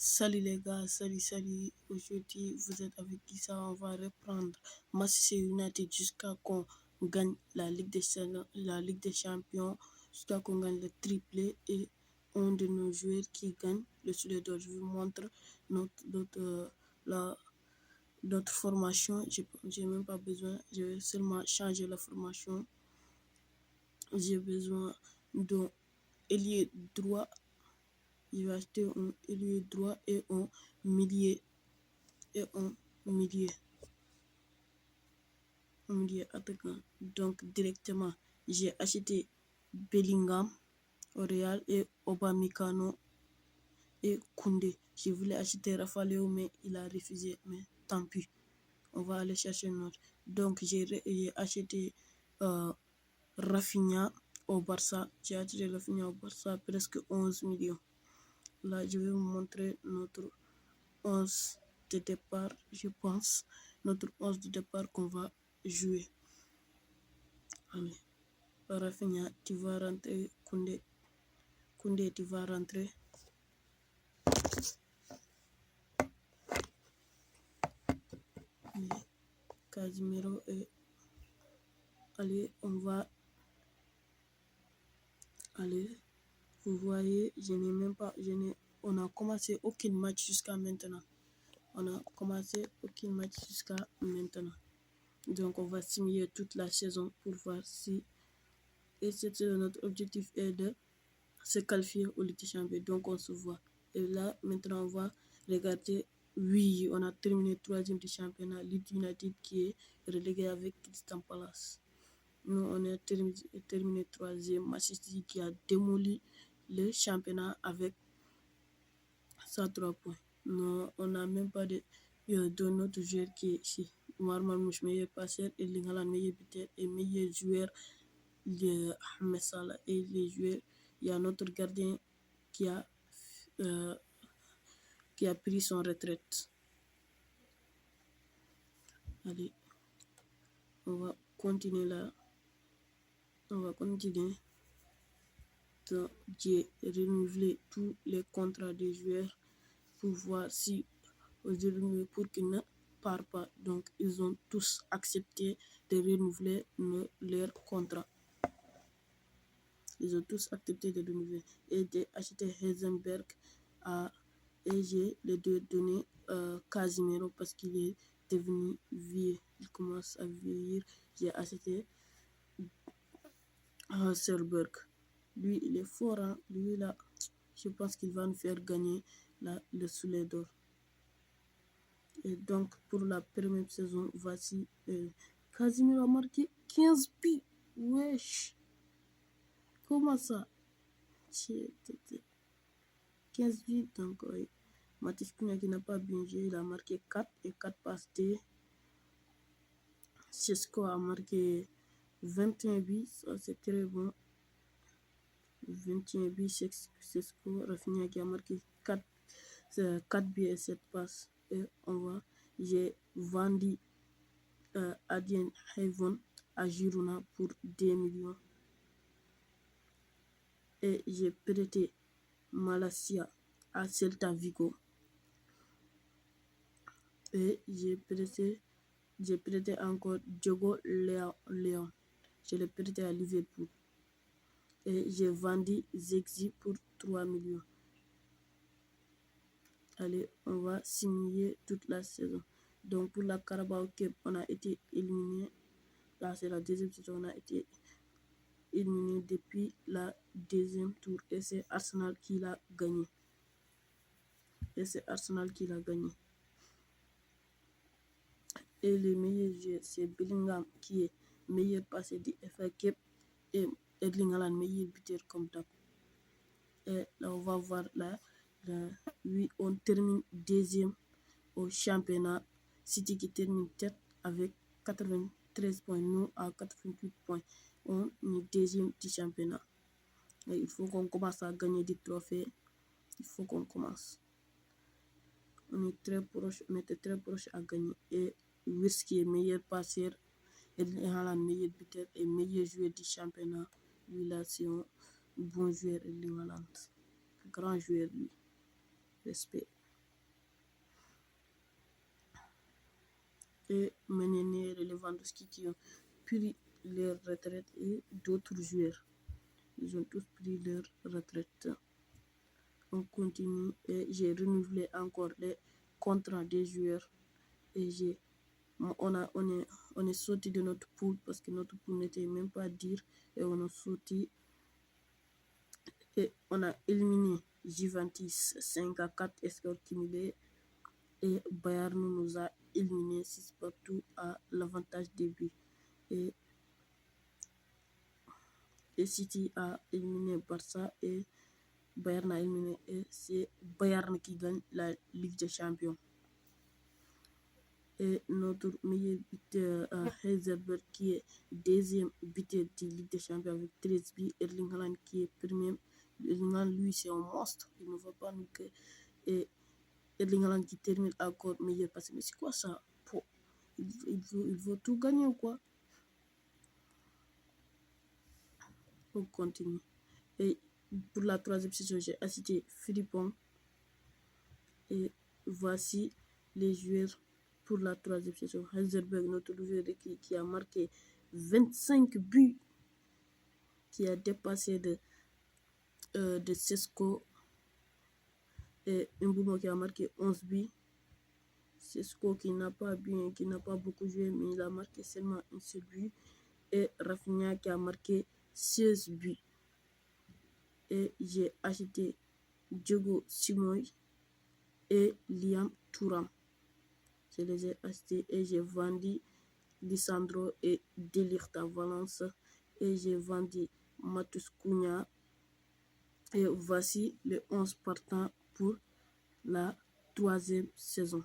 Salut les gars, salut. Aujourd'hui, vous êtes avec Issa. On va reprendre Manchester United jusqu'à qu'on gagne la Ligue des Champions, jusqu'à qu'on gagne le triplé et un de nos joueurs qui gagne le Soleil d'Or. Je vous montre notre formation. J'ai même pas besoin, je vais seulement changer la formation. J'ai besoin d'un ailier droit. Je vais acheter un ailier droit et un milieu attaquant. Donc directement, j'ai acheté Bellingham au Real et Upamecano et Koundé. Je voulais acheter Rafa Léo mais il a refusé. Mais tant pis, on va aller chercher une autre. Donc j'ai acheté Rafinha au Barça. J'ai acheté Rafinha au Barça presque 11 millions. Là, je vais vous montrer notre 11 de départ, je pense. Notre 11 de départ qu'on va jouer. Allez, Rafinha, tu vas rentrer. Koundé, tu vas rentrer. Casemiro et allez, on va. Allez, vous voyez, on a commencé aucun match jusqu'à maintenant. Donc, on va simuler toute la saison pour voir si. Et notre objectif est de se qualifier au Ligue des Champions. Donc, on se voit. Et là, maintenant, on va regarder. Oui, on a terminé 3e du championnat. Leeds United qui est relégué avec Crystal Palace. Nous, on a terminé 3e. Manchester City qui a démoli le championnat avec 103 points. Non, on n'a même pas de notre joueur qui est ici. Marmouche, meilleur passeur, et Lingala, meilleur buteur et meilleur joueur, Ahmed Salah. Et les joueurs, il y a notre gardien qui a pris son retraite. Allez, on va continuer là. Donc, j'ai renouvelé tous les contrats des joueurs pour voir si aujourd'hui pour qu'ils ne partent pas. Donc, ils ont tous accepté de renouveler leur contrat. Ils ont tous accepté de renouveler et d'acheter Heisenberg et j'ai les deux donné Casemiro parce qu'il est devenu vieux. Il commence à vieillir. J'ai acheté Heisenberg. Lui, il est fort. Hein? Lui, là, je pense qu'il va nous faire gagner le Soleil d'Or. Et donc, pour la première saison, voici Casemiro a marqué 15 buts. Wesh! Comment ça? 15 buts. Donc, Mathis Cunha qui n'a pas bien joué, il a marqué 4 et 4 passes D. Sesko a marqué 21 buts. Ça, c'est très bon. 21 buts, Sesko. Rafinha qui a marqué 4 buts et 7 passes. Et j'ai vendu Adrien Hayvon à Girona pour 2 millions. Et j'ai prêté Malacia à Celta Vigo. Et j'ai prêté encore Diogo Leon. Je l'ai prêté à Liverpool. Et j'ai vendu Zexi pour 3 millions. Allez, on va signer toute la saison. Donc pour la Carabao Cup, on a été éliminé. Là, c'est la deuxième saison, on a été éliminé depuis la deuxième tour. Et c'est Arsenal qui l'a gagné. Et le meilleur joueur, c'est Bellingham qui est meilleur passé du FA Cup et Erling Haaland meilleur buteur comme d'hab. Et là, on va voir là, oui, on termine 2e au championnat. City qui termine tête avec 93 points, nous à 88 points. On est 2e du championnat. Et il faut qu'on commence à gagner des trophées. Il faut qu'on commence. On était très proche à gagner. Et Wirtz qui est meilleur passeur, Erling Haaland meilleur buteur et meilleur joueur du championnat. Lui là, c'est un bon joueur, Erling Haaland. Grand joueur, lui. Respect. et Meunier et Lewandowski qui ont pris leur retraite et d'autres joueurs. Ils ont tous pris leur retraite. On continue et j'ai renouvelé encore les contrats des joueurs et on est sorti de notre poule parce que notre poule n'était même pas dire et on a sorti et on a éliminé Juventus 5-4 score cumulé et Bayern nous a éliminé 6 partout à l'avantage des buts et City a éliminé Barça et Bayern a éliminé et c'est Bayern qui gagne la Ligue des Champions. Et notre meilleur buteur Heisenberg qui est deuxième buteur de Ligue des Champions avec 13 buts. Erling Haaland qui est premier. Erling Haaland, lui, c'est un monstre. Il ne va pas nous que. Et Erling Haaland qui termine encore meilleur parce que mais c'est quoi ça? Il veut tout gagner ou quoi? On continue. Et pour la troisième saison, j'ai assisté Philippon. Et voici les joueurs pour la troisième saison. Heisenberg, notre joueur qui a marqué 25 buts, qui a dépassé de Sesco et Mboumo qui a marqué 11 buts. Sesco qui n'a pas beaucoup joué, mais il a marqué seulement un seul but. Et Rafinha qui a marqué 16 buts. Et j'ai acheté Diogo Simoy et Liam Thuram. Je les ai achetés et j'ai vendu Lisandro et De Ligt à Valence et j'ai vendu Matheus Cunha. Et voici les 11 partants pour la troisième saison.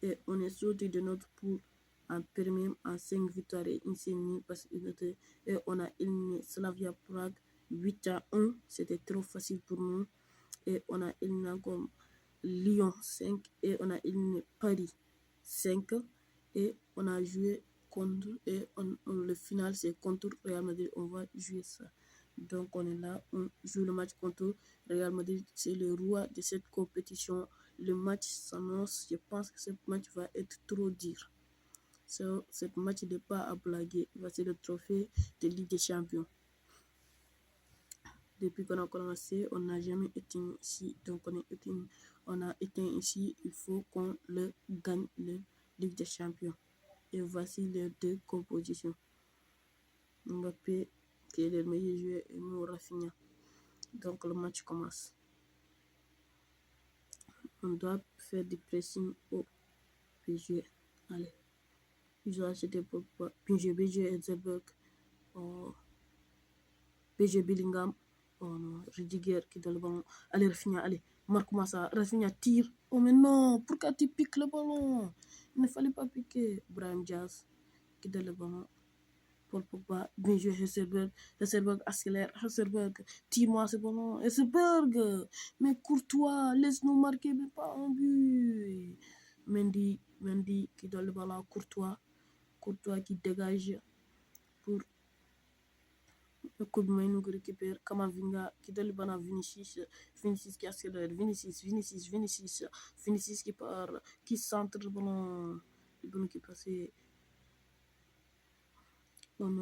Et on est sorti de notre poule en premier en 5 victoires et une seule nulle parce que et on a éliminé Slavia Prague 8-1. C'était trop facile pour nous. Et on a éliminé encore Lyon 5 et on a éliminé Paris 5 et on a joué contre et le final c'est contre Real Madrid. On va jouer ça. Donc on est là, on joue le match contre Real Madrid. C'est le roi de cette compétition. Le match s'annonce. Je pense que ce match va être trop dur. Ce match n'est pas à blaguer. C'est le trophée de Ligue des Champions. Depuis qu'on a commencé, on n'a jamais éteint ici. Donc on a éteint ici. Il faut qu'on le gagne, le Ligue des Champions. Et voici les deux compositions. Mbappé, qui est le meilleur joueur, et nous, Rafinha. Donc le match commence. On doit faire du pressing au PG. Allez. Ils ont acheté pour BG Heisenberg. PG Bellingham. Oh non, Rudiger qui donne le ballon. Allez, Rafinha, allez. Marque-moi ça. Rafinha tire. Oh mais non, pourquoi tu piques le ballon? Il ne fallait pas piquer. Brahim Diaz qui donne le ballon. Paul Pogba, bien joué Heisenberg. Heisenberg accélère. Heisenberg, tire-moi ce ballon. Heisenberg, mais Courtois, laisse-nous marquer, mais pas un but. Mendy qui donne le ballon à Courtois. Courtois qui dégage pour Kobe Mainoo qui récupère. Kamavinga qui donne le ballon à Vinicius. Vinicius qui accélère. Vinicius qui part, qui centre le ballon. Le ballon qui passe. On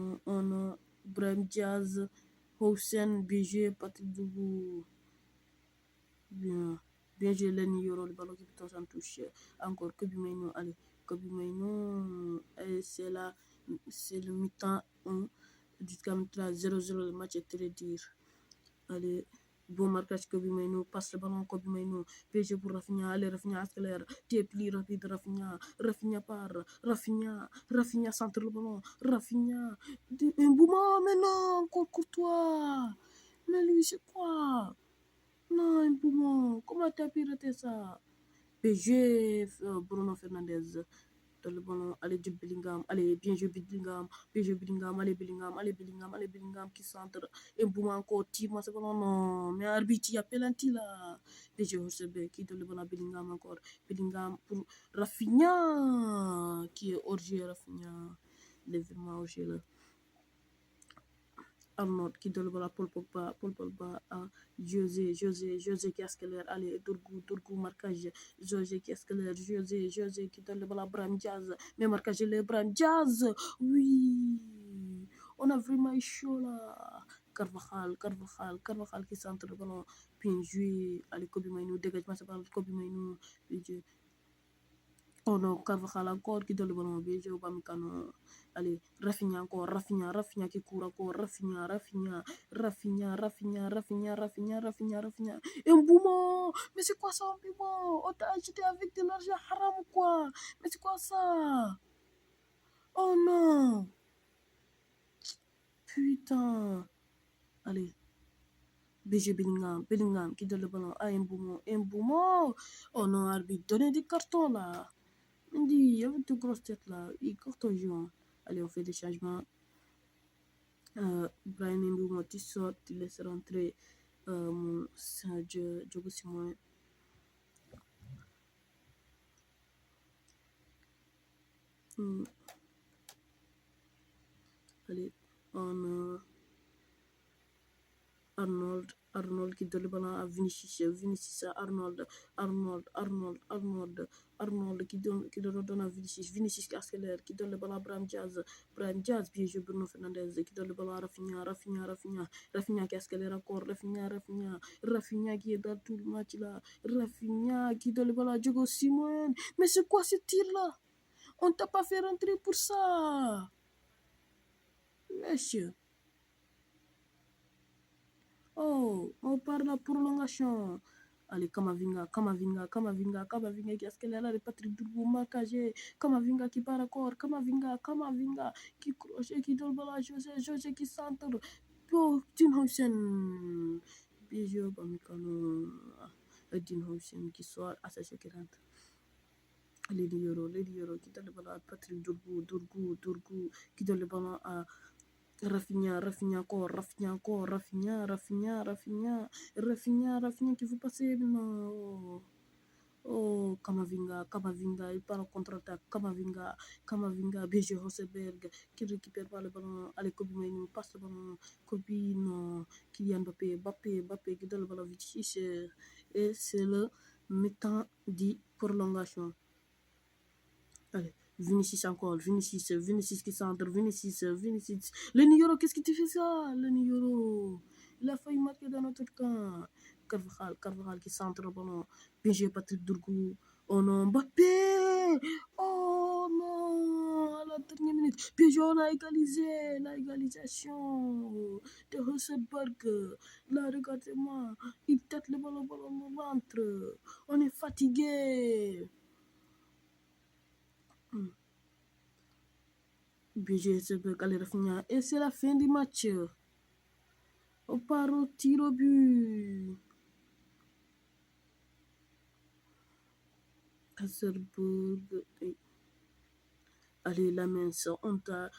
a Brahim Diaz, Houssen, bien joué, Patrick Doubou. Bien joué, Lenny Yoro, le ballon qui peut en touche. Encore Kobe Mainoo, allez. Kobe Mainoo, c'est le mi-temps. Jusqu'à maintenant 0-0, le match est très dur. Allez, bon marquage Kobe Mainoo, passe le ballon Kobe Mainoo, PG pour Rafinha, allez Rafinha accélère, t'es plus rapide Rafinha part, Rafinha centre le ballon, Rafinha, Mbouma, mais non, Courtois, mais lui c'est quoi? Non, Mbouma, comment t'as piraté ça? PG, Bruno Fernandes. Dans le ballon, allez Jude Bellingham, allez bien joué Bellingham, allez Bellingham qui centre, et Mbouma encore, tire-moi ce ballon, non, mais arbitre, il y a penalty là, bien joué Hosselberg qui donne le ballon à Bellingham encore, Bellingham pour Rafinha, qui est hors-jeu, Rafinha, il est vraiment hors-jeu là. Arnold qui donne le ballon à Paul Pogba à José qui accélère, allez, Dourgou, marquage, José qui accélère, José qui donne le ballon à Brahim Diaz, mais marquage le Brahim Diaz, oui, on a vraiment eu chaud là. Carvajal qui centre le ballon, bien joué, allez, Kobe Mainou, dégagement, c'est pas Kobe Mainou, oh non, Carvajal encore qui donne le ballon, bien joué, Upamecano. Allez, Rafinha qui court encore, Rafinha. Mboumo, mais c'est quoi ça, Mboumo? On t'a acheté avec de l'argent haram ou quoi? Mais c'est quoi ça? Oh non, putain. Allez, BG Bellingham qui donne le ballon à Mboumo. Oh non, arbitre, donnez des cartons là. On dit, avec de grosses têtes là, il carton jaune. Allez, on fait des changements. Brian Mboumo, tu sors, tu laisses rentrer mon Diogo Simon. Allez, on Arnold qui donne le ballon à Vinicius à Arnold qui donne à Vinicius qui accélère, qui donne le ballon à Brahim Diaz, bien joué Bruno Fernandes, qui donne le ballon à Rafinha qui accélère encore, Rafinha qui est dans tout le match là, Rafinha qui donne le ballon à Diogo Simon, mais c'est quoi ce tir là? On t'a pas fait rentrer pour ça, monsieur. Oh, on parle de la prolongation. Allez, Kamavinga qui accélère là, Patrick Dourgou, marquage, Kamavinga qui part encore, Kamavinga qui crochet, qui donne le ballon à José qui centre, oh, Dean Housen, bien joué, Upamecano, Dean Housen qui sort à sa seconde. Lady Euro qui donne le ballon à Patrick Dourgou, qui donne le ballon à Rafinha qui veut passer maintenant. Oh, Kamavinga, il part en contre-attaque. Kamavinga, BG Hosseberg qui récupère pas le ballon. Allez, Kobe Mainou, passe le ballon. Kobe, non. Kylian Mbappé qui donne le ballon vite. Et c'est le mi-temps de prolongation. Allez, Vinicius encore, Vinicius qui centre, Vinicius. Le Nioro, qu'est-ce qui te fait ça? Le Nioro, il a failli marquer dans notre camp. Carvajal qui centre le ballon, bien joué Patrick Dourgou. Oh non, Mbappé! Oh non, à la dernière minute. Bien joué, on a égalisé, la égalisation de Hosselberg. Là, regardez-moi, il tête le ballon au ventre. On est fatigué. BG Hosselberg, allez, Rafinha. Et c'est la fin du match. On part au tir au but. Hosselberg. Allez, la mince, on t'a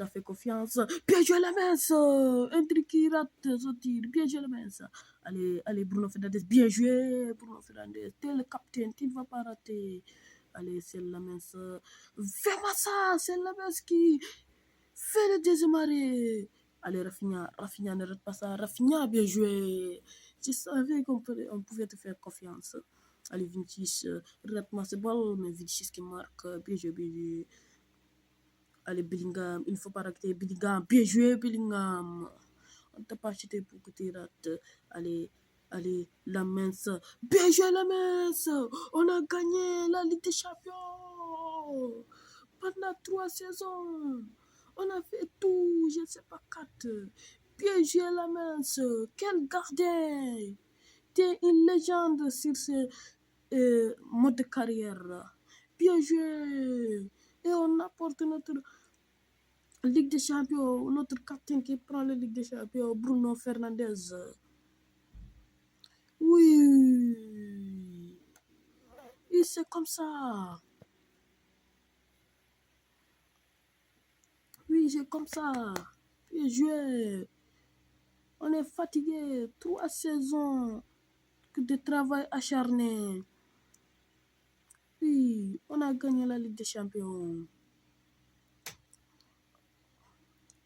fait confiance. Bien joué la mince. Un truc qui rate ce tir. Bien joué la mince. Allez, Bruno Fernandes. Bien joué, Bruno Fernandes. T'es le capitaine, tu ne vas pas rater. Allez, c'est la mince. Fais-moi ça. C'est la mince qui fait le deuxième arrêt. Allez, Rafinha ne rate pas ça. Rafinha, bien joué. Je savais qu'on pouvait te faire confiance. Allez, Vinicius, rate-moi ce ballon, mais Vinicius qui marque. Bien joué. Allez, Bellingham, il ne faut pas rater Bellingham. Bien joué, Bellingham. On ne t'a pas acheté pour que tu rates. Allez, la mince. Bien joué, la mince. On a gagné la Ligue des Champions. Pendant 3 saisons. On a fait tout, je ne sais pas, 4. Bien joué, la mince. Quel gardien. T'es une légende sur ce mode de carrière. Bien joué. Et on apporte notre Ligue des Champions, notre capitaine qui prend la Ligue des Champions, Bruno Fernandes. Oui, et c'est comme ça. Oui, c'est comme ça. Bien joué. On est fatigué. 3 saisons de travail acharné. Oui, on a gagné la Ligue des Champions.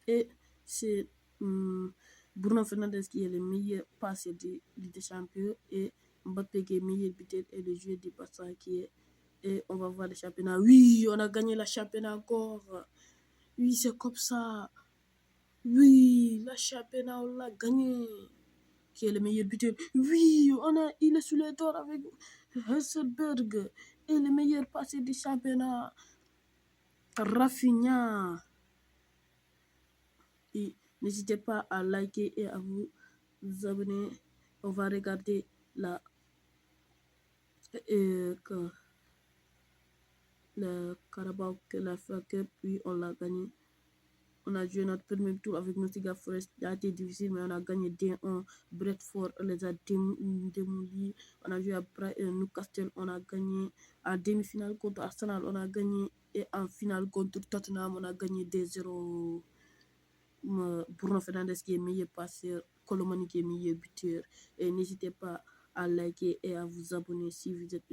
Et c'est Bruno Fernandes qui est le meilleur passeur de Ligue des Champions et Mbappé qui est meilleur buteur et le joueur du Barça qui est... Et on va voir le championnat. Oui, on a gagné le championnat encore. Oui, c'est comme ça. Oui, le championnat, on l'a gagné. Qui est le meilleur buteur. Oui, il est sous les tours avec Hesselberg. Et le meilleur passeur du championnat, Rafinha. Et n'hésitez pas à liker et à vous abonner. On va regarder la Carabao, la FA Cup, puis on l'a gagné. On a joué notre premier tour avec Nottingham Forest. Ça a été difficile, mais on a gagné 2-1. Bradford, on les a démolis. On a joué à Newcastle, on a gagné. En demi-finale contre Arsenal, on a gagné. Et en finale contre Tottenham, on a gagné 2-0. Bruno Fernandes qui est meilleur passeur, Colomani qui est meilleur buteur. Et n'hésitez pas à liker et à vous abonner si vous êtes